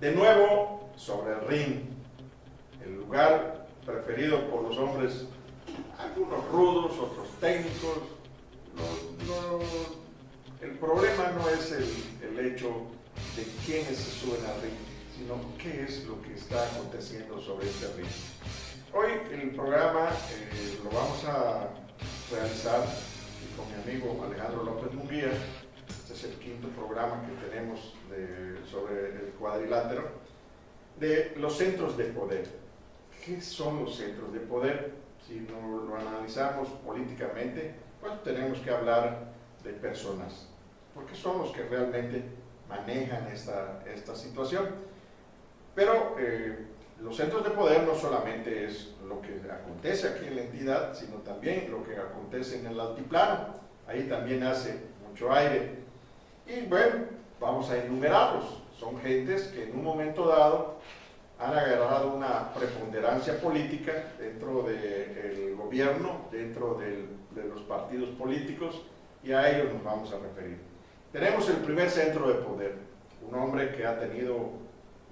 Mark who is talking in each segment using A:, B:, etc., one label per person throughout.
A: De nuevo, sobre el ring, el lugar preferido por los hombres, algunos rudos, otros técnicos. El problema no es el hecho de quiénes se suben al ring, sino qué es lo que está aconteciendo sobre este ring. Hoy el programa lo vamos a realizar con mi amigo Alejandro López Munguía. Este es el quinto programa que tenemos sobre el cuadrilátero de los centros de poder. ¿Qué son los centros de poder? Si lo analizamos políticamente, pues tenemos que hablar de personas, porque son los que realmente manejan esta situación. Pero los centros de poder no solamente es lo que acontece aquí en la entidad, sino también lo que acontece en el altiplano. Ahí también hace mucho aire. Y bueno, vamos a enumerarlos. Son gentes que en un momento dado han agarrado una preponderancia política dentro del gobierno, dentro de los partidos políticos, y a ellos nos vamos a referir. Tenemos el primer centro de poder, un hombre que ha tenido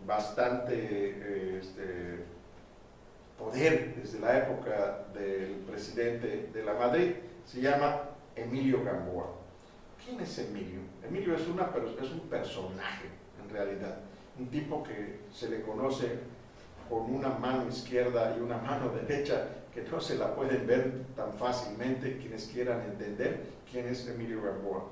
A: bastante poder desde la época del presidente de la Madrid, se llama Emilio Gamboa. ¿Quién es Emilio? Emilio es un personaje, en realidad, un tipo que se le conoce con una mano izquierda y una mano derecha, que no se la pueden ver tan fácilmente quienes quieran entender quién es Emilio Gamboa.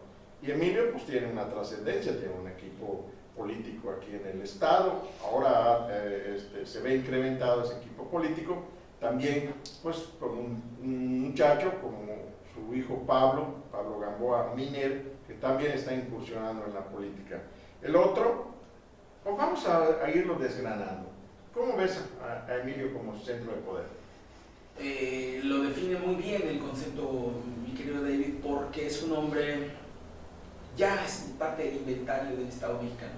A: Y Emilio pues tiene una trascendencia, tiene un equipo político aquí en el estado, ahora se ve incrementado ese equipo político, también pues con un muchacho como su hijo Pablo Gamboa Miner, que también está incursionando en la política. El otro, pues vamos a irlo desgranando. ¿Cómo ves a Emilio como centro de poder?
B: Lo define muy bien el concepto, mi querido David, porque es un hombre, ya es parte del inventario del Estado mexicano.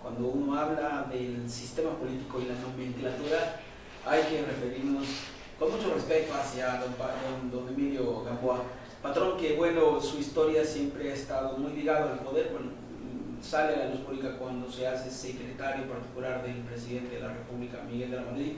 B: Cuando uno habla del sistema político y la nomenclatura, hay que referirnos con mucho respeto hacia don Emilio Gamboa. Patrón que, bueno, su historia siempre ha estado muy ligado al poder. Bueno, sale a la luz pública cuando se hace secretario particular del presidente de la República, Miguel de la Madrid.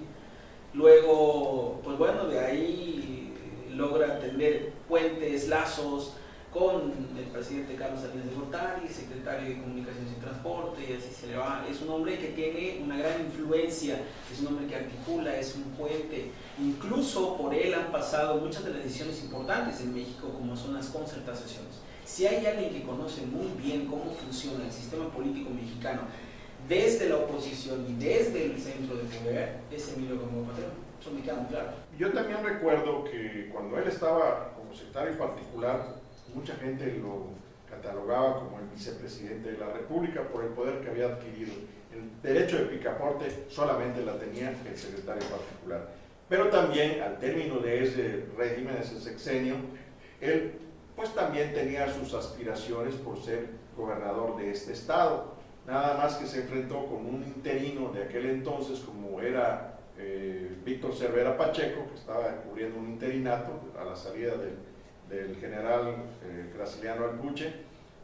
B: Luego, pues bueno, de ahí logra tender puentes, lazos con el presidente Carlos Salinas de Gortari, secretario de Comunicaciones y Transporte, y así se le va. Es un hombre que tiene una gran influencia, es un hombre que articula, es un puente. Incluso por él han pasado muchas de las decisiones importantes en México, como son las concertaciones. Si hay alguien que conoce muy bien cómo funciona el sistema político mexicano desde la oposición y desde el centro de poder, es Emilio Gamboa, patrón. Eso me queda muy claro.
A: Yo también recuerdo que cuando él estaba como secretario particular, mucha gente lo catalogaba como el vicepresidente de la República por el poder que había adquirido. El derecho de picaporte solamente la tenía el secretario particular. Pero también, al término de ese régimen, ese sexenio, él pues también tenía sus aspiraciones por ser gobernador de este estado. Nada más que se enfrentó con un interino de aquel entonces, como era Víctor Cervera Pacheco, que estaba cubriendo un interinato a la salida del general Graciliano Alpuche,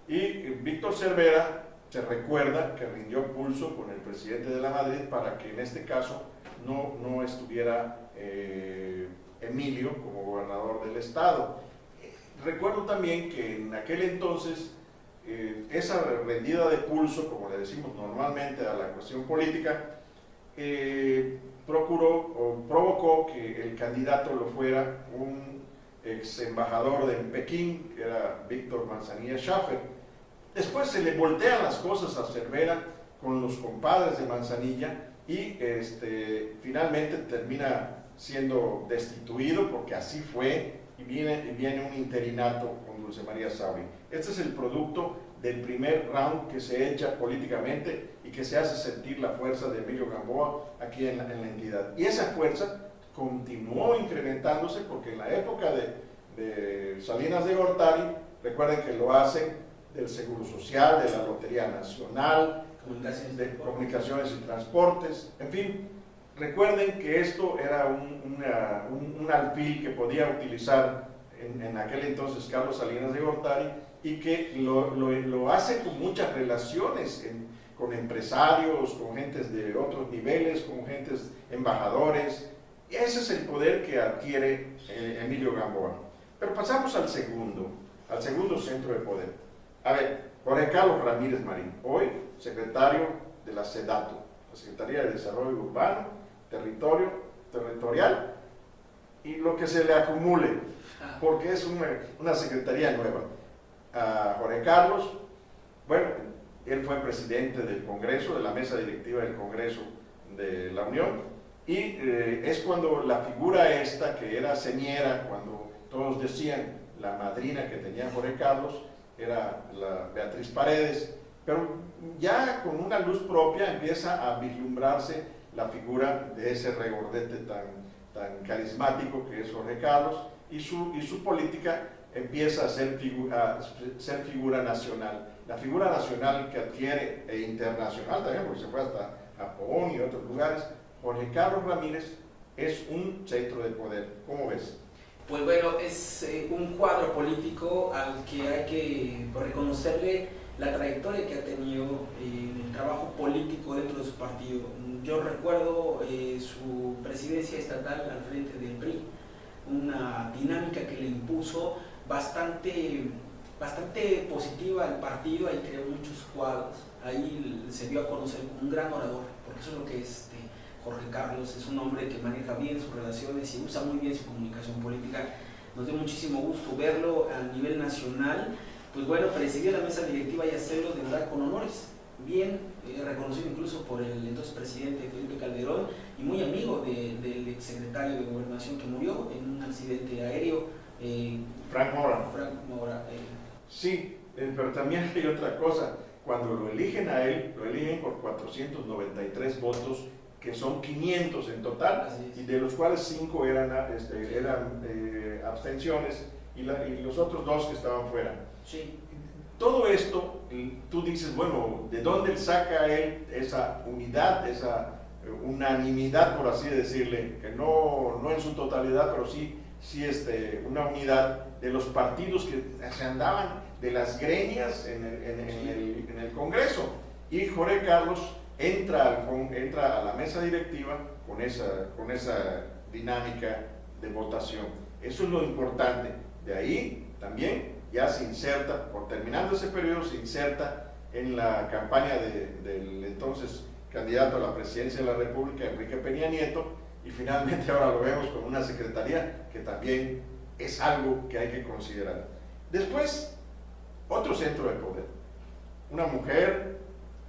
A: y Víctor Cervera se recuerda que rindió pulso con el presidente de la Madrid para que en este caso no estuviera Emilio como gobernador del estado. Recuerdo también que en aquel entonces esa rendida de pulso, como le decimos normalmente a la cuestión política, provocó que el candidato lo fuera un ex embajador en Pekín, que era Víctor Manzanilla Schaffer. Después se le voltean las cosas a Cervera con los compadres de Manzanilla y finalmente termina siendo destituido, porque así fue, y viene un interinato con Dulce María Sauri. Este es el producto del primer round que se echa políticamente y que se hace sentir la fuerza de Emilio Gamboa aquí en la entidad. Y esa fuerza continuó incrementándose porque en la época de Salinas de Gortari, recuerden que lo hacen del Seguro Social, de la Lotería Nacional, de Comunicaciones y Transportes, en fin, recuerden que esto era un alfil que podía utilizar en aquel entonces Carlos Salinas de Gortari y que lo hace con muchas relaciones con empresarios, con gentes de otros niveles, con gentes embajadores. Y ese es el poder que adquiere Emilio Gamboa. Pero pasamos al segundo centro de poder. A ver, Jorge Carlos Ramírez Marín, hoy secretario de la SEDATU, la Secretaría de Desarrollo Urbano, Territorial, y lo que se le acumule, porque es una secretaría nueva. A Jorge Carlos, bueno, él fue presidente del Congreso, de la mesa directiva del Congreso de la Unión, y es cuando la figura esta, que era señera, cuando todos decían la madrina que tenía Jorge Carlos, era la Beatriz Paredes, pero ya con una luz propia empieza a vislumbrarse la figura de ese regordete tan carismático que es Jorge Carlos, y su política empieza a ser figura nacional. La figura nacional que adquiere, e internacional también, porque se fue hasta Japón y otros lugares, Jorge Carlos Ramírez es un centro de poder. ¿Cómo ves?
B: Pues bueno, es un cuadro político al que hay que reconocerle la trayectoria que ha tenido en el trabajo político dentro de su partido. Yo recuerdo su presidencia estatal al frente del PRI, una dinámica que le impuso bastante positiva al partido. Ahí creó muchos cuadros, ahí se dio a conocer como un gran orador, porque eso es lo que es Jorge Carlos. Es un hombre que maneja bien sus relaciones y usa muy bien su comunicación política. Nos dio muchísimo gusto verlo a nivel nacional, pues bueno, presidir la mesa directiva y hacerlo de verdad con honores, bien reconocido incluso por el entonces presidente Felipe Calderón, y muy amigo del exsecretario de Gobernación que murió en un accidente aéreo,
A: Frank Mora.
B: Sí,
A: pero también hay otra cosa. Cuando lo eligen a él, lo eligen por 493 votos, que son 500 en total, y de los cuales 5 eran abstenciones, y los otros 2 que estaban fuera.
B: Sí.
A: Todo esto, tú dices, bueno, ¿de dónde saca él esa unidad, esa unanimidad, por así decirle, que no en su totalidad, pero sí una unidad de los partidos que se andaban de las greñas en el Congreso? Y Jorge Carlos entra a la mesa directiva con esa dinámica de votación. Eso es lo importante. De ahí también ya se inserta, por terminando ese periodo, se inserta en la campaña del entonces candidato a la presidencia de la República, Enrique Peña Nieto, y finalmente ahora lo vemos con una secretaría que también es algo que hay que considerar. Después, otro centro de poder. Una mujer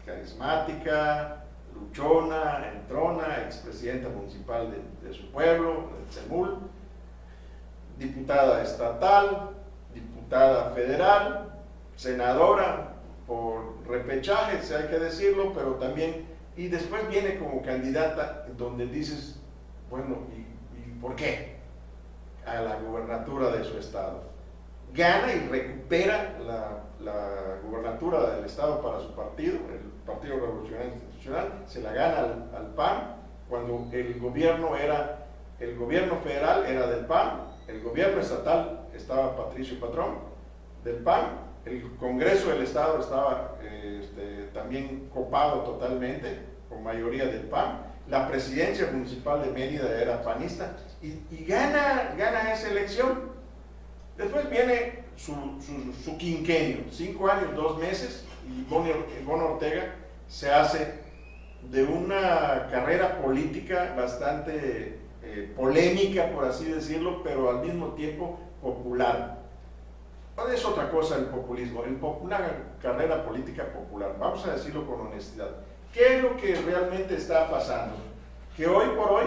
A: carismática, luchona, entrona, expresidenta municipal de su pueblo, de Temul, diputada estatal, diputada federal, senadora por repechaje, si hay que decirlo, pero también, y después viene como candidata donde dices, bueno, ¿y por qué? A la gubernatura de su estado. Gana y recupera la gubernatura del estado para su partido, el Partido Revolucionario Institucional, se la gana al PAN, cuando el gobierno federal era del PAN, el gobierno estatal estaba Patricio Patrón del PAN, el Congreso del Estado estaba también copado totalmente, con mayoría del PAN, la presidencia municipal de Mérida era panista, y gana esa elección. Después viene su quinquenio, 5 años, 2 meses, y Ivonne Ortega se hace de una carrera política bastante polémica, por así decirlo, pero al mismo tiempo popular. Ahora es otra cosa el populismo, una carrera política popular, vamos a decirlo con honestidad. ¿Qué es lo que realmente está pasando? Que hoy por hoy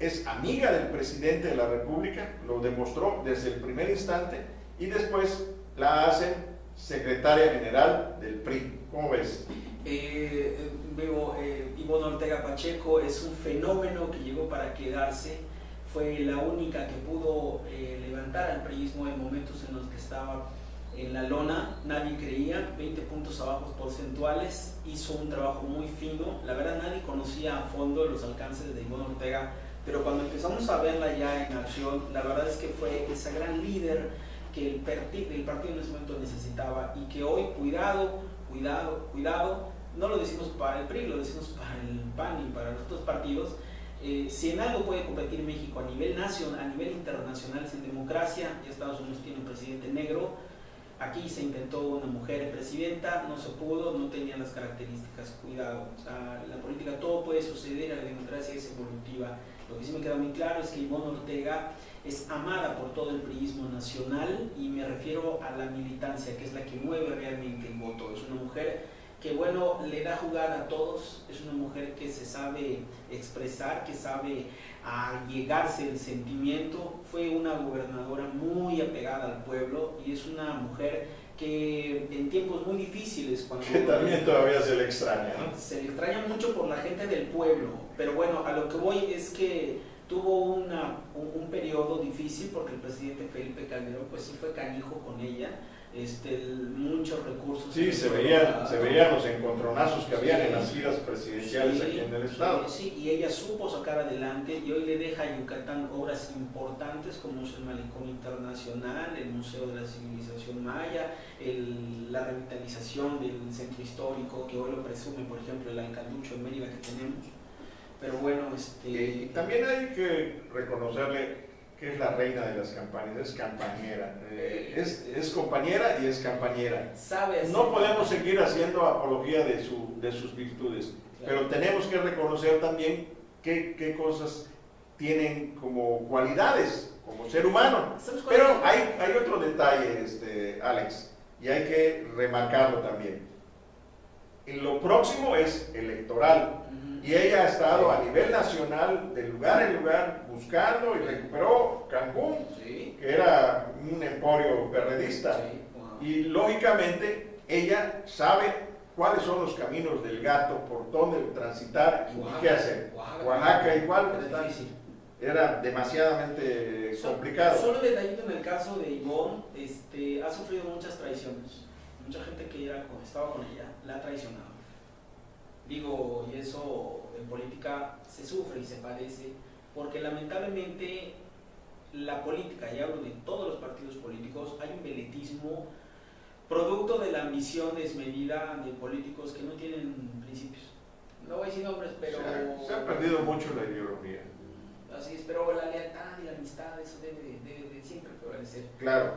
A: es amiga del presidente de la República, lo demostró desde el primer instante, y después la hacen secretaria general del PRI. ¿Cómo ves?
B: Veo, Ivonne Ortega Pacheco es un fenómeno que llegó para quedarse. Fue la única que pudo levantar al priismo en momentos en los que estaba en la lona. Nadie creía, 20 puntos abajo porcentuales, hizo un trabajo muy fino. La verdad, nadie conocía a fondo los alcances de Ivonne Ortega, pero cuando empezamos a verla ya en acción, la verdad es que fue esa gran líder que el partido en ese momento necesitaba, y que hoy, cuidado, no lo decimos para el PRI, lo decimos para el PAN y para los otros partidos. Si en algo puede competir México a nivel nacional, a nivel internacional es en democracia. Ya Estados Unidos tiene un presidente negro, aquí se intentó una mujer presidenta, no se pudo, no tenía las características, cuidado. O sea, la política todo puede suceder, la democracia es evolutiva. Lo que sí me queda muy claro es que Ivonne Ortega es amada por todo el priismo nacional, y me refiero a la militancia, que es la que mueve realmente el voto. Es una mujer que, bueno, le da jugada a todos, es una mujer que se sabe expresar, que sabe allegarse el sentimiento. Fue una gobernadora muy apegada al pueblo, y es una mujer que en tiempos muy difíciles, cuando
A: que también todavía se le extraña, ¿no?
B: Se le extraña mucho por la gente del pueblo, pero bueno, a lo que voy es que tuvo un periodo difícil, porque el presidente Felipe Calderón pues sí fue canijo con ella, muchos recursos.
A: Sí, se veían los encontronazos que habían en las giras presidenciales aquí en el estado.
B: Sí, y ella supo sacar adelante, y hoy le deja a Yucatán obras importantes como es el Malecón Internacional, el Museo de la Civilización Maya, la revitalización del centro histórico, que hoy lo presume, por ejemplo, el Alcalducho en Mérida que tenemos. Pero bueno,
A: y también hay que reconocerle que es la reina de las campañas, es campañera, es compañera y es campañera. No podemos seguir haciendo apología de sus virtudes, claro, pero tenemos que reconocer también qué cosas tienen como cualidades como ser humano. Pero hay otro detalle, Alex, y hay que remarcarlo también. Lo próximo es electoral. Y ella ha estado a nivel nacional, de lugar en lugar, buscando, y recuperó Cancún, sí, que era un emporio perredista. Sí, wow. Y lógicamente ella sabe cuáles son los caminos del gato, por dónde transitar y qué hacer. Oaxaca igual, era demasiadamente complicado.
B: Solo un detallito en el caso de Ivonne, ha sufrido muchas traiciones. Mucha gente que estaba con ella la ha traicionado. Digo, y eso en política se sufre y se padece, porque lamentablemente la política, y hablo de todos los partidos políticos, hay un veletismo producto de la ambición desmedida de políticos que no tienen principios. No voy a decir nombres, pero...
A: Se ha perdido mucho la ideología.
B: Así es, pero la lealtad y la amistad, eso debe de siempre prevalecer.
A: Claro.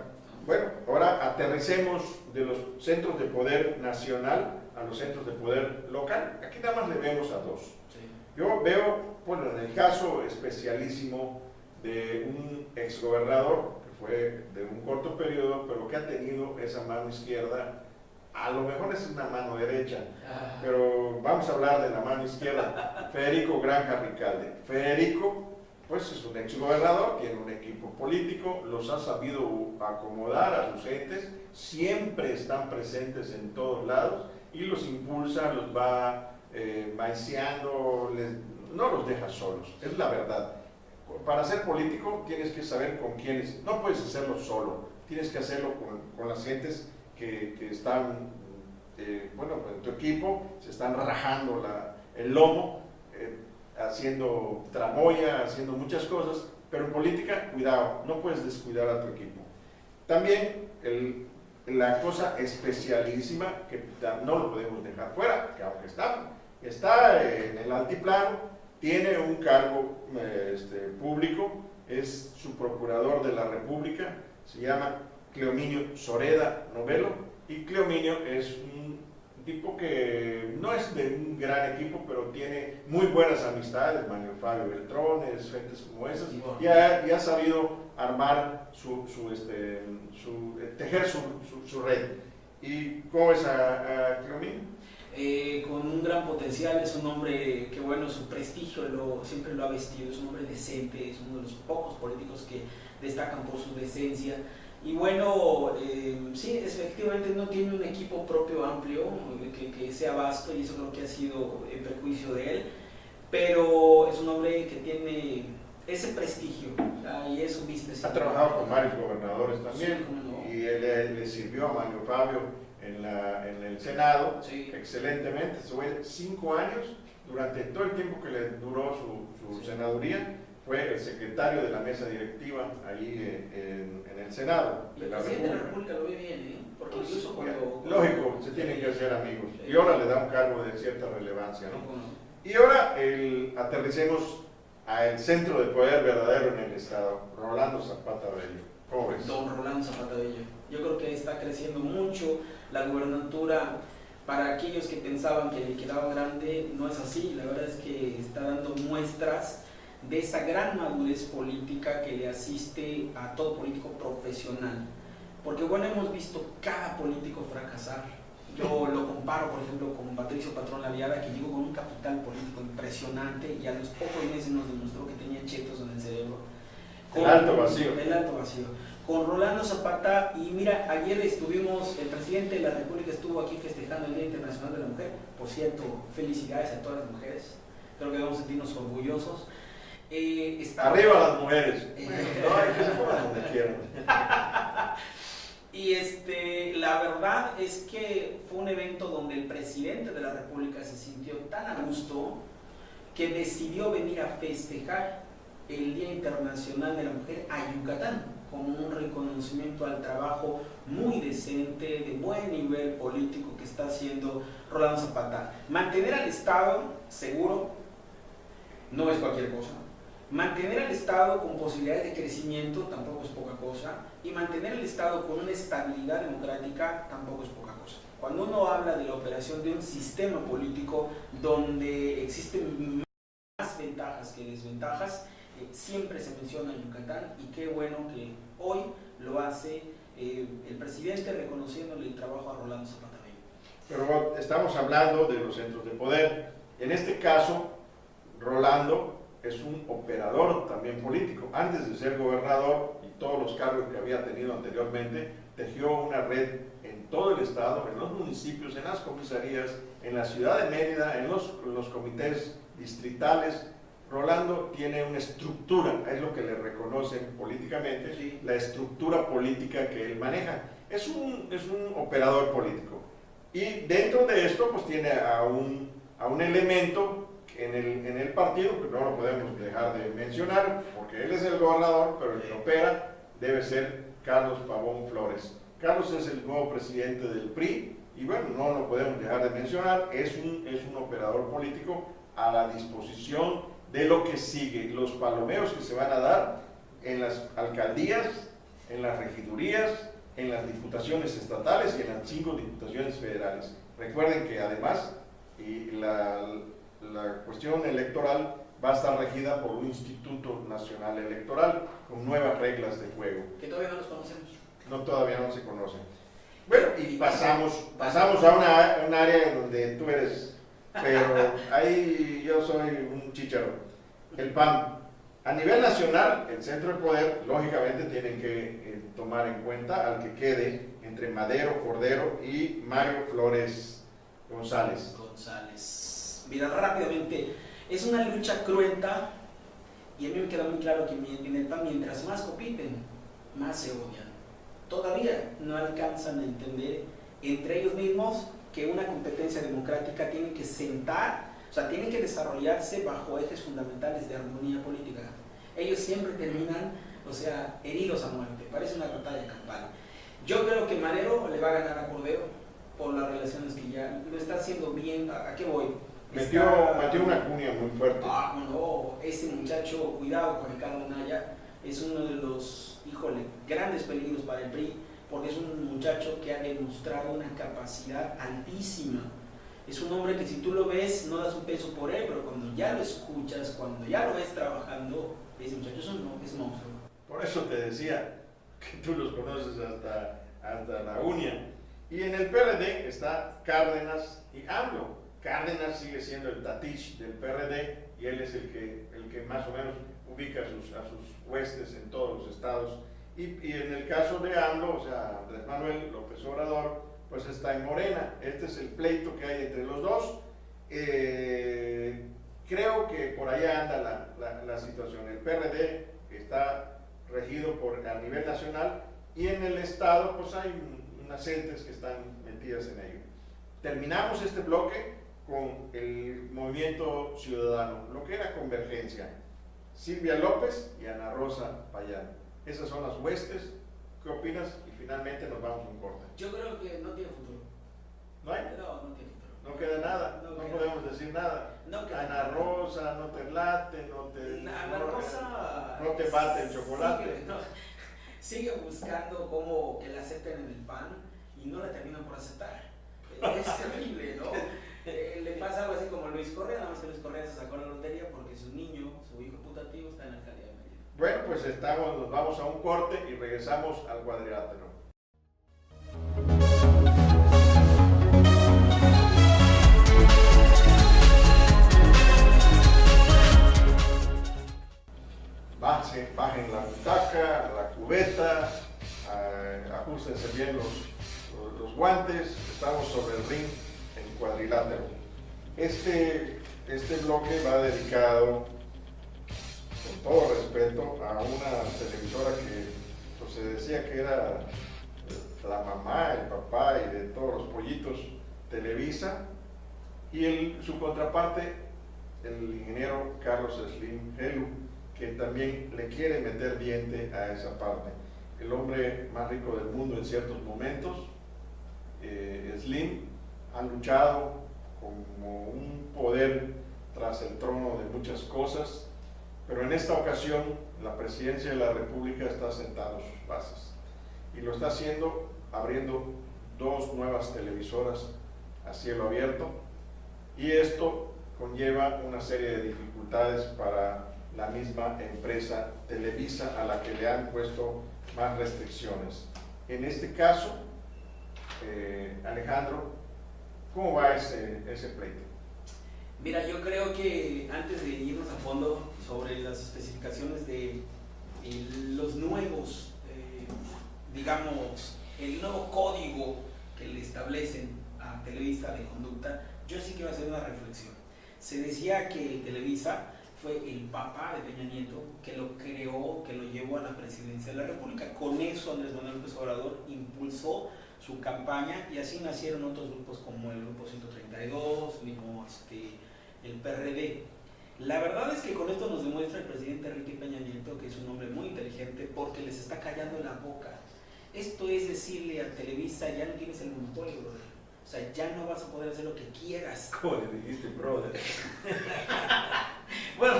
A: Bueno, ahora aterricemos de los centros de poder nacional a los centros de poder local. Aquí nada más le vemos a dos. Sí. Yo veo, bueno, en el caso especialísimo de un exgobernador, que fue de un corto periodo, pero que ha tenido esa mano izquierda, a lo mejor es una mano derecha, pero vamos a hablar de la mano izquierda, Federico Granja Ricalde. Federico, pues es un exgobernador, tiene un equipo político, los ha sabido acomodar a sus entes, siempre están presentes en todos lados, y los impulsa, los va maiciando, no los deja solos, es la verdad. Para ser político tienes que saber con quiénes, no puedes hacerlo solo, tienes que hacerlo con las gentes que están, bueno, en tu equipo, se están rajando el lomo, haciendo tramoya, haciendo muchas cosas, pero en política, cuidado, no puedes descuidar a tu equipo. También la cosa especialísima, que no lo podemos dejar fuera, que aunque está en el altiplano, tiene un cargo público, es su procurador de la República, se llama Cleominio Soreda Novelo, y Cleominio es un tipo que no es de un gran equipo, pero tiene muy buenas amistades, Manuel Fabio Beltrones, gentes como esas, y ha sabido armar tejer su red. ¿Y cómo es a Cleominio?
B: Con un gran potencial, es un hombre que, bueno, su prestigio siempre lo ha vestido, es un hombre decente, es uno de los pocos políticos que destacan por su decencia. Y bueno, sí, efectivamente no tiene un equipo propio amplio, que sea vasto, y eso creo que ha sido en perjuicio de él, pero es un hombre que tiene ese prestigio, y eso viste.
A: Ha trabajado con varios gobernadores también,
B: sí, no,
A: y él le sirvió a Manuel Fabio en el Senado,
B: sí,
A: excelentemente. Fue 5 años, durante todo el tiempo que le duró su sí, senaduría, fue el secretario de la mesa directiva ahí en el Senado de la República.
B: El presidente de la República lo ve bien, ¿eh? Porque incluso cuando...
A: Lógico, se tienen que hacer amigos. Y ahora le da un cargo de cierta relevancia, ¿no?
B: Bueno,
A: Y ahora aterricemos al centro de poder verdadero en el Estado, Rolando Zapata Bello. ¿Cómo ves?
B: don Rolando Zapata Bello. Yo creo que está creciendo mucho la gubernatura. Para aquellos que pensaban que le quedaba grande, no es así. La verdad es que está dando muestras de esa gran madurez política que le asiste a todo político profesional. Porque bueno, hemos visto cada político fracasar. Yo lo comparo, por ejemplo, con Patricio Patrón Laviada, que llegó con un capital político impresionante y a los pocos meses nos demostró que tenía chetos en el cerebro.
A: El alto vacío.
B: El alto vacío. Con Rolando Zapata, y mira, ayer estuvimos, el presidente de la República estuvo aquí festejando el Día Internacional de la Mujer. Por cierto, felicidades a todas las mujeres. Creo que debemos sentirnos orgullosos.
A: Arriba las mujeres. No, hay que se pongan donde quieran.
B: Y la verdad es que fue un evento donde el presidente de la República se sintió tan a gusto que decidió venir a festejar el Día Internacional de la Mujer a Yucatán, como un reconocimiento al trabajo muy decente, de buen nivel político que está haciendo Rolando Zapata. Mantener al Estado seguro no es cualquier cosa. Mantener al Estado con posibilidades de crecimiento tampoco es poca cosa, y mantener el Estado con una estabilidad democrática tampoco es poca cosa. Cuando uno habla de la operación de un sistema político donde existen más ventajas que desventajas, siempre se menciona Yucatán, y qué bueno que hoy lo hace el presidente reconociéndole el trabajo a Rolando Zapata Bello.
A: Pero estamos hablando de los centros de poder. En este caso, Rolando es un operador también político. Antes de ser gobernador y todos los cargos que había tenido anteriormente, tejió una red en todo el estado, en los municipios, en las comisarías, en la ciudad de Mérida, en los comités distritales. Rolando tiene una estructura, es lo que le reconocen políticamente,
B: Sí.
A: La estructura política que él maneja. Es un operador político. Y dentro de esto, pues tiene a un elemento en el partido, que no lo podemos dejar de mencionar, porque él es el gobernador, pero el que opera debe ser Carlos Pavón Flores. Carlos es el nuevo presidente del PRI, y bueno, no lo podemos dejar de mencionar, es un operador político a la disposición de lo que sigue, los palomeos que se van a dar en las alcaldías, en las regidurías, en las diputaciones estatales y en las 5 diputaciones federales. Recuerden que además la cuestión electoral va a estar regida por un Instituto Nacional Electoral con nuevas reglas de juego.
B: Que todavía no los conocemos.
A: No, todavía no se conocen. Bueno, y pasamos a un área donde tú eres, pero ahí yo soy un chícharo. El PAN. A nivel nacional, el centro de poder, lógicamente, tienen que tomar en cuenta al que quede entre Madero Cordero y Mario Flores González.
B: Mira, rápidamente, es una lucha cruenta, y a mí me queda muy claro que en el PAN, mientras más compiten, más se odian. Todavía no alcanzan a entender entre ellos mismos que una competencia democrática tiene que sentar, o sea, tiene que desarrollarse bajo ejes fundamentales de armonía política. Ellos siempre terminan, o sea, heridos a muerte, parece una batalla campal. Yo creo que Madero le va a ganar a Cordero por las relaciones que ya lo está haciendo bien. ¿A qué voy?
A: Metió una cuña muy fuerte.
B: Bueno, ese muchacho, cuidado con Ricardo Naya, es uno de los, grandes peligros para el PRI, porque es un muchacho que ha demostrado una capacidad altísima. Es un hombre que si tú lo ves, no das un peso por él, pero cuando ya lo escuchas, cuando ya lo ves trabajando, ese muchacho es monstruo.
A: Por eso te decía que tú los conoces hasta la uña. Y en el PRD está Cárdenas y AMLO. Cárdenas sigue siendo el tatich del PRD y él es el que más o menos ubica a sus huestes en todos los estados. Y en el caso de AMLO, o sea, Andrés Manuel López Obrador, pues está en Morena. Este es el pleito que hay entre los dos. Creo que por allá anda la situación. El PRD está regido a nivel nacional y en el estado pues hay unas entes que están metidas en ello. Terminamos este bloque con el Movimiento Ciudadano, lo que era Convergencia. Silvia López y Ana Rosa Payán. Esas son las huestes. ¿Qué opinas? Y finalmente nos vamos a un corte.
B: Yo creo que no tiene futuro.
A: ¿No hay?
B: No tiene futuro.
A: No queda nada, no podemos decir nada. Ana Rosa, no te late, no te bate el chocolate.
B: Sigue buscando cómo que la acepten en el PAN y no la terminan por aceptar. Es terrible, ¿no? Le pasa algo así como Luis Correa, nada más que Luis Correa se sacó la lotería porque su niño, su hijo putativo, está en la alcaldía de Mérida.
A: Bueno, pues nos vamos a un corte y regresamos al cuadrilátero. Bajen la butaca, la cubeta, ajustense bien los guantes, estamos sobre el ring en cuadrilátero. Este bloque va dedicado, con todo respeto, a una televisora que pues, se decía que era la mamá, el papá y de todos los pollitos, Televisa, y su contraparte, el ingeniero Carlos Slim Helu, que también le quiere meter diente a esa parte. El hombre más rico del mundo en ciertos momentos, Slim, ha luchado como un poder tras el trono de muchas cosas, pero en esta ocasión la presidencia de la República está sentando sus bases y lo está haciendo abriendo 2 nuevas televisoras a cielo abierto, y esto conlleva una serie de dificultades para la misma empresa Televisa, a la que le han puesto más restricciones. En este caso, Alejandro, ¿cómo va ese pleito?
B: Mira, yo creo que antes de irnos a fondo sobre las especificaciones de los nuevos, digamos, el nuevo código que le establecen a Televisa de conducta, yo sí quiero hacer una reflexión. Se decía que Televisa fue el papá de Peña Nieto que lo creó, que lo llevó a la presidencia de la República. Con eso Andrés Manuel López Obrador impulsó su campaña y así nacieron otros grupos como el Grupo 132, mismo el PRD. La verdad es que con esto nos demuestra el presidente Enrique Peña Nieto que es un hombre muy inteligente porque les está callando la boca. Esto es decirle a Televisa, ya no tienes el monopolio, brother. O sea, ya no vas a poder hacer lo que quieras.
A: ¿Cómo le dijiste, brother?
B: Bueno,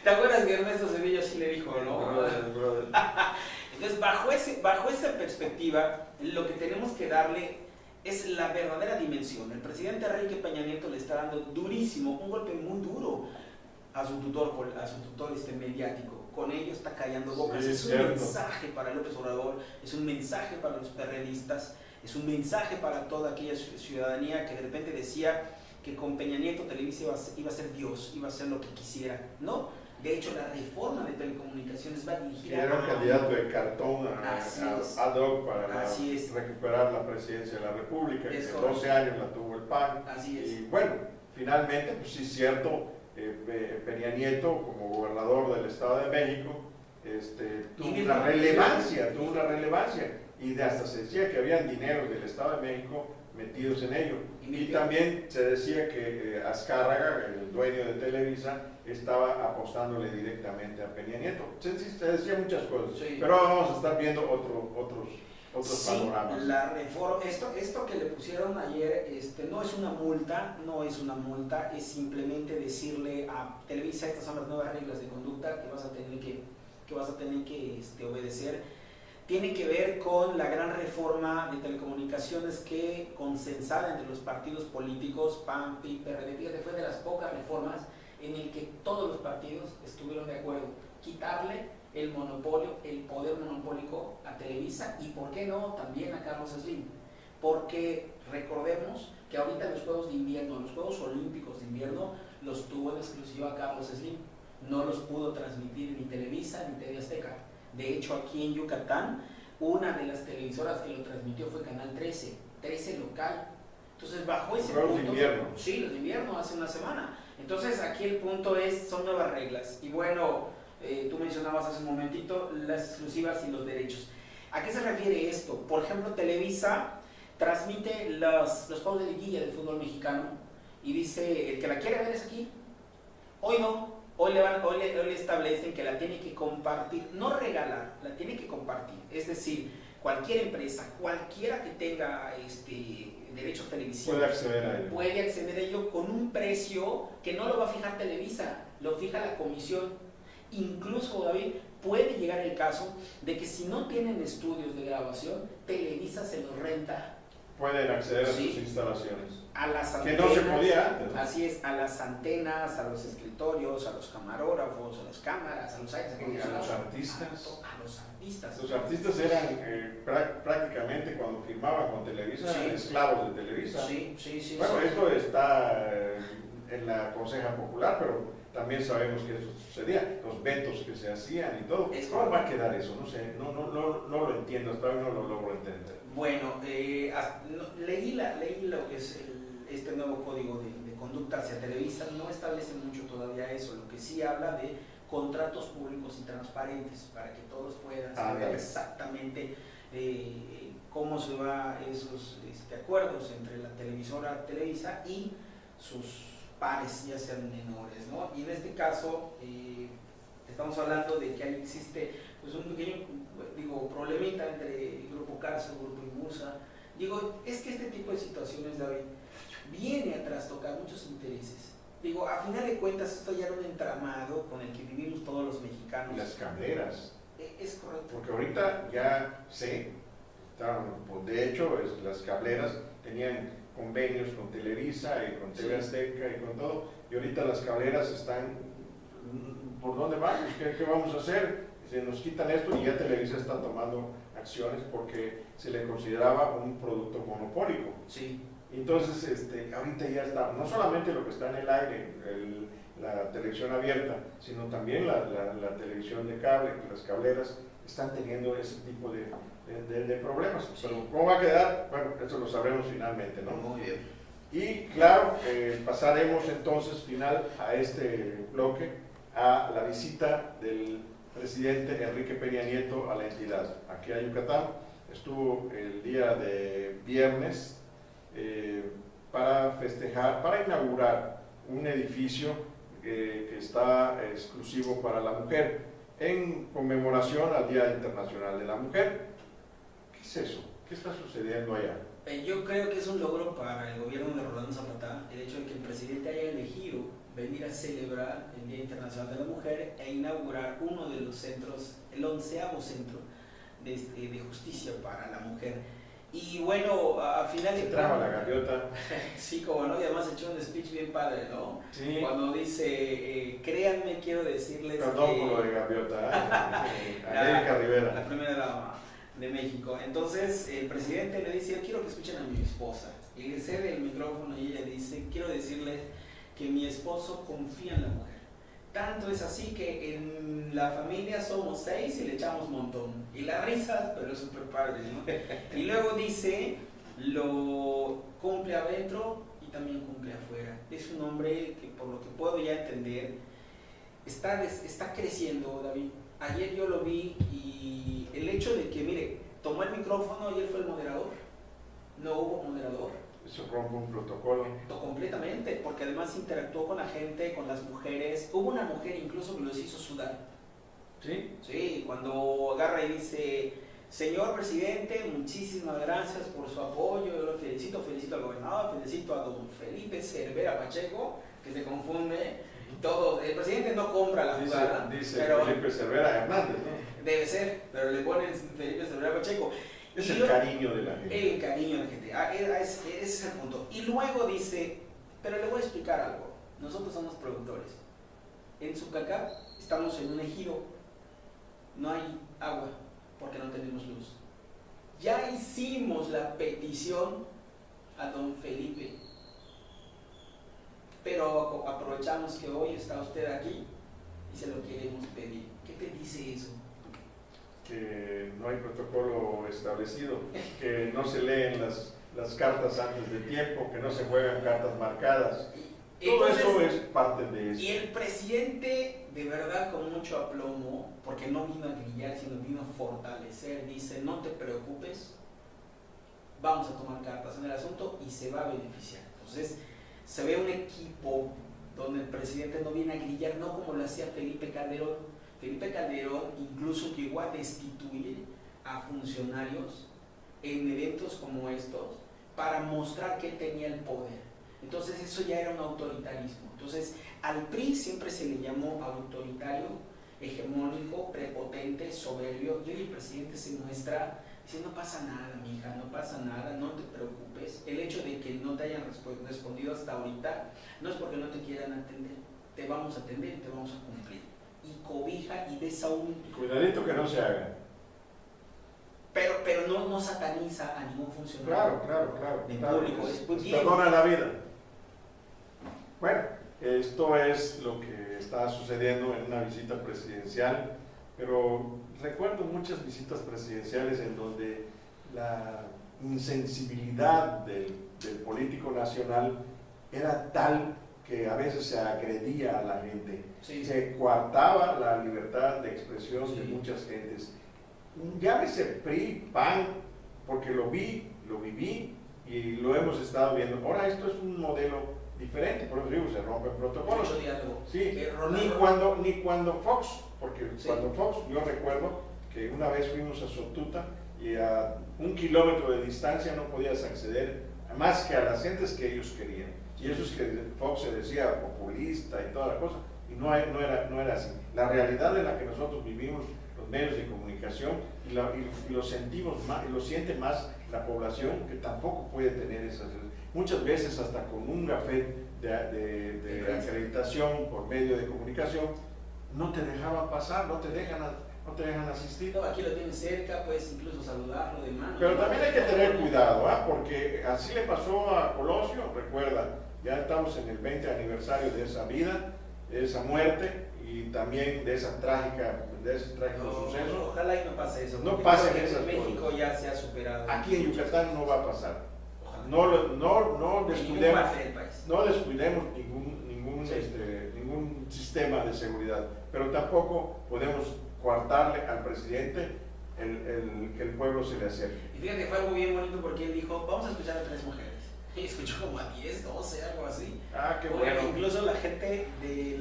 B: ¿te acuerdas que Ernesto Zedillo sí le dijo, no?
A: Brother.
B: Entonces, bajo esa perspectiva, lo que tenemos que darle es la verdadera dimensión. El presidente Enrique Peña Nieto le está dando durísimo, un golpe muy duro a su tutor mediático. Con ello está callando bocas. Sí, es un mensaje para López Obrador, es un mensaje para los perredistas, es un mensaje para toda aquella ciudadanía que de repente decía que con Peña Nieto Televisa iba a ser Dios, iba a hacer lo que quisiera. No, de hecho la reforma de telecomunicaciones va dirigida
A: era un candidato de cartón ad hoc para recuperar la presidencia de la República, que 12 años la tuvo el PAN.
B: Así es.
A: Y bueno, finalmente, pues sí es cierto, Peña Nieto como gobernador del Estado de México tuvo una relevancia, y hasta se decía que habían dineros del Estado de México metidos en ello. Y también se decía que Azcárraga, el dueño de Televisa, estaba apostándole directamente a Peña Nieto. Se decía muchas cosas, sí. Pero ahora vamos a estar viendo otros panoramas.
B: La reforma, esto que le pusieron ayer no es una multa, es simplemente decirle a Televisa, estas son las nuevas reglas de conducta que vas a tener que obedecer. Tiene que ver con la gran reforma de telecomunicaciones que, consensada entre los partidos políticos, PAN, PRI, PRD, fíjate, fue de las pocas reformas en el que todos los partidos estuvieron de acuerdo. Quitarle el monopolio, el poder monopólico a Televisa y, ¿por qué no?, también a Carlos Slim. Porque recordemos que ahorita los Juegos de Invierno, los Juegos Olímpicos de Invierno, los tuvo en exclusiva Carlos Slim. No los pudo transmitir ni Televisa ni TV Azteca. De hecho, aquí en Yucatán, una de las televisoras que lo transmitió fue Canal 13 local. Entonces, bajo ese punto...
A: Los de invierno.
B: Sí, los de invierno, hace una semana. Entonces, aquí el punto son nuevas reglas. Y bueno, tú mencionabas hace un momentito las exclusivas y los derechos. ¿A qué se refiere esto? Por ejemplo, Televisa transmite los juegos de liguilla del fútbol mexicano y dice, el que la quiere ver es aquí. Hoy no. Hoy le establecen que la tiene que compartir, no regalar, la tiene que compartir. Es decir, cualquier empresa, cualquiera que tenga derechos televisivos, puede acceder a ello con un precio que no lo va a fijar Televisa, lo fija la comisión. Incluso, David, puede llegar el caso de que si no tienen estudios de grabación, Televisa se los renta.
A: Pueden acceder a sus instalaciones.
B: A las antenas,
A: que no se podía antes, ¿no?
B: Así es, a las antenas, a los escritorios, a los camarógrafos, a las cámaras, a los aires acondicionados.
A: A los artistas.
B: A los artistas.
A: Los artistas eran prácticamente cuando firmaban con Televisa, esclavos de Televisa.
B: Sí.
A: Bueno, esto está en la Conseja Popular, pero también sabemos que eso sucedía, los vetos que se hacían y todo. ¿Cómo va a quedar eso? No sé, no lo entiendo, hasta hoy no lo logro entender.
B: Bueno, leí lo que es este nuevo código de conducta hacia Televisa, no establece mucho todavía eso, lo que sí habla de contratos públicos y transparentes, para que todos puedan saber exactamente cómo se van esos acuerdos entre la televisora Televisa y sus pares, ya sean menores, ¿no? Y en este caso estamos hablando de que ahí existe pues un pequeño problemita entre el Grupo Carso, el Grupo Inbursa. Es que este tipo de situaciones, David, viene a trastocar muchos intereses. A final de cuentas esto ya era un entramado con el que vivimos todos los mexicanos.
A: Y las cableras.
B: Es correcto.
A: Porque ahorita ya sé, de hecho las cableras tenían convenios con Televisa y con TV Azteca y con todo, y ahorita las cableras están, ¿por dónde vamos? ¿Qué vamos a hacer? Se nos quitan esto y ya Televisa está tomando acciones porque se le consideraba un producto monopólico.
B: Sí.
A: Entonces, ahorita ya está, no solamente lo que está en el aire, la televisión abierta, sino también la televisión de cable, las cableras están teniendo ese tipo de problemas. Sí. Pero ¿cómo va a quedar? Bueno, eso lo sabremos finalmente, ¿no?
B: Muy bien.
A: Y claro, pasaremos entonces final a este bloque, a la visita del presidente Enrique Peña Nieto a la entidad, aquí a Yucatán. Estuvo el día de viernes para festejar, para inaugurar un edificio que está exclusivo para la mujer, en conmemoración al Día Internacional de la Mujer. ¿Qué es eso? ¿Qué está sucediendo allá?
B: Yo creo que es un logro para el gobierno de Rolando Zapata el hecho de que el presidente haya elegido venir a celebrar el Día Internacional de la Mujer e inaugurar uno de los centros, el 11º centro de justicia para la mujer. Y bueno, a final de...
A: Se traba la gaviota.
B: Sí, como no, y además echó un speech bien padre, ¿no?
A: Sí.
B: Cuando dice, créanme, quiero decirles
A: Perdón
B: que...
A: por lo de gaviota, América Rivera.
B: La primera dama de México. Entonces, el presidente le dice, yo quiero que escuchen a mi esposa. Y le cede el micrófono y ella dice, quiero decirles que mi esposo confía en la mujer. Tanto es así que en la familia somos 6 y le echamos un montón. Y la risa, pero es súper padre, ¿no? Y luego dice, lo cumple adentro y también cumple afuera. Es un hombre que, por lo que puedo ya entender, está creciendo, David. Ayer yo lo vi y el hecho de que, mire, tomó el micrófono y él fue el moderador. No hubo moderador.
A: Eso rompe un protocolo.
B: Completamente, porque además interactuó con la gente, con las mujeres. Hubo una mujer incluso que los hizo sudar.
A: ¿Sí?
B: Sí, cuando agarra y dice, señor presidente, muchísimas gracias por su apoyo, yo lo felicito al gobernador, felicito a don Felipe Cervera Pacheco, que se confunde. Todo, el presidente no compra la jugada.
A: Dice pero Felipe Cervera Hernández, ¿no?
B: Debe ser, pero le ponen Felipe Cervera Pacheco.
A: Es el cariño de la gente.
B: El cariño de la gente. Ese es el punto. Y luego dice, pero le voy a explicar algo. Nosotros somos productores. En Sucacá estamos en un ejido. No hay agua porque no tenemos luz. Ya hicimos la petición a don Felipe. Pero aprovechamos que hoy está usted aquí y se lo queremos pedir. ¿Qué te dice eso? Que
A: no hay protocolo establecido, que no se leen las cartas antes de tiempo, que no se juegan cartas marcadas. Todo eso es parte de eso.
B: Y el presidente, de verdad, con mucho aplomo, porque no vino a grillar, sino vino a fortalecer, dice, no te preocupes, vamos a tomar cartas en el asunto y se va a beneficiar. Entonces, se ve un equipo donde el presidente no viene a grillar, no como lo hacía Felipe Calderón. Felipe Calderón incluso llegó a destituir a funcionarios en eventos como estos para mostrar que él tenía el poder. Entonces eso ya era un autoritarismo. Entonces al PRI siempre se le llamó autoritario, hegemónico, prepotente, soberbio, y hoy el presidente se muestra, dice, no pasa nada, mija, no pasa nada, no te preocupes. El hecho de que no te hayan respondido hasta ahorita no es porque no te quieran atender, te vamos a atender y te vamos a cumplir. Y cobija y besa un...
A: Cuidadito que no se haga.
B: Pero no sataniza a ningún funcionario.
A: Claro.
B: En público, es muy bien.
A: Perdona la vida. Bueno, esto es lo que está sucediendo en una visita presidencial, pero recuerdo muchas visitas presidenciales en donde la insensibilidad del político nacional era tal que a veces se agredía a la gente,
B: Sí.
A: se coartaba la libertad de expresión de muchas gentes. Llámese PRI, PAN, porque lo vi, lo viví y lo hemos estado viendo. Ahora esto es un modelo diferente, por eso digo, se rompen protocolos.
B: Mucho diálogo.
A: Sí, ni cuando Fox, porque
B: Sí.
A: cuando Fox, yo recuerdo que una vez fuimos a Sotuta y a 1 kilómetro de distancia no podías acceder más que a las gentes que ellos querían. Y eso es que Fox se decía populista y toda la cosa, y no era así. La realidad en la que nosotros vivimos, los medios de comunicación, y lo sentimos más, y lo siente más la población, que tampoco puede tener esas. Muchas veces hasta con un gafet de acreditación por medio de comunicación, no te dejaban pasar, no te dejan asistir.
B: No, aquí lo tienes cerca, puedes incluso saludarlo de mano.
A: Pero también hay que tener cuidado, porque así le pasó a Colosio, recuerda, ya estamos en el 20 aniversario de esa vida, de esa muerte y también de ese trágico suceso.
B: Ojalá y no pase eso.
A: No pasen esas
B: cosas. México
A: cosas.
B: ya se ha superado.
A: Aquí en Yucatán no va a pasar.
B: Ojalá.
A: No descuidemos
B: Sí.
A: ningún sistema de seguridad, pero tampoco podemos coartarle al presidente que el pueblo se le acerque.
B: Y fíjate, fue algo bien bonito porque él dijo, vamos a escuchar a 3 mujeres. Y escuchó como a 10, 12, algo así.
A: Ah, qué
B: Oye,
A: bueno.
B: incluso la gente de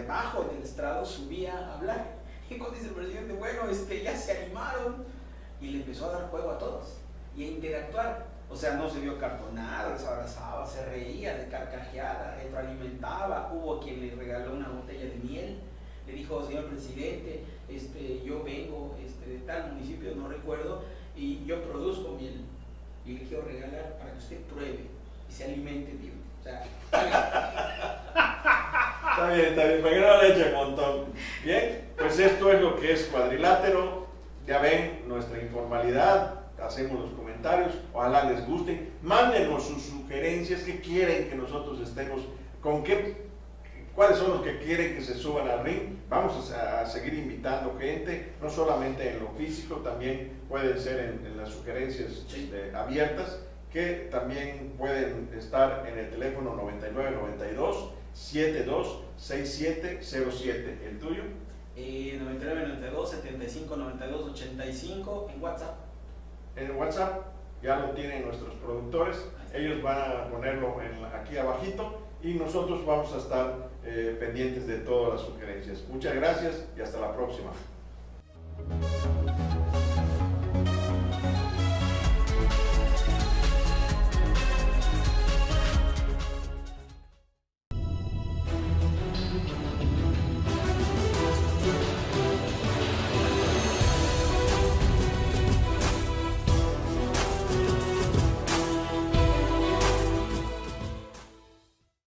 B: abajo del estrado subía a hablar. Y cuando dice el presidente, bueno, ya se animaron. Y le empezó a dar juego a todos y a interactuar. O sea, no se vio cartonado, les abrazaba, se reía de carcajeada, retroalimentaba. Hubo quien le regaló una botella de miel. Le dijo, señor presidente, yo vengo de tal municipio, no recuerdo, y yo produzco miel. Y le quiero regalar para que usted pruebe y se alimente bien. O sea,
A: Está bien, para que no le eche un montón. Bien, pues esto es lo que es Cuadrilátero. Ya ven nuestra informalidad, hacemos los comentarios, ojalá les gusten. Mándenos sus sugerencias, qué quieren que nosotros estemos, cuáles son los que quieren que se suban al ring. Vamos a seguir invitando gente, no solamente en lo físico, también pueden ser en las sugerencias abiertas, que también pueden estar en el teléfono 9992-726707. ¿El tuyo?
B: 9992-7592-85 en WhatsApp.
A: En WhatsApp ya lo tienen nuestros productores, ellos van a ponerlo aquí abajito y nosotros vamos a estar pendientes de todas las sugerencias. Muchas gracias y hasta la próxima.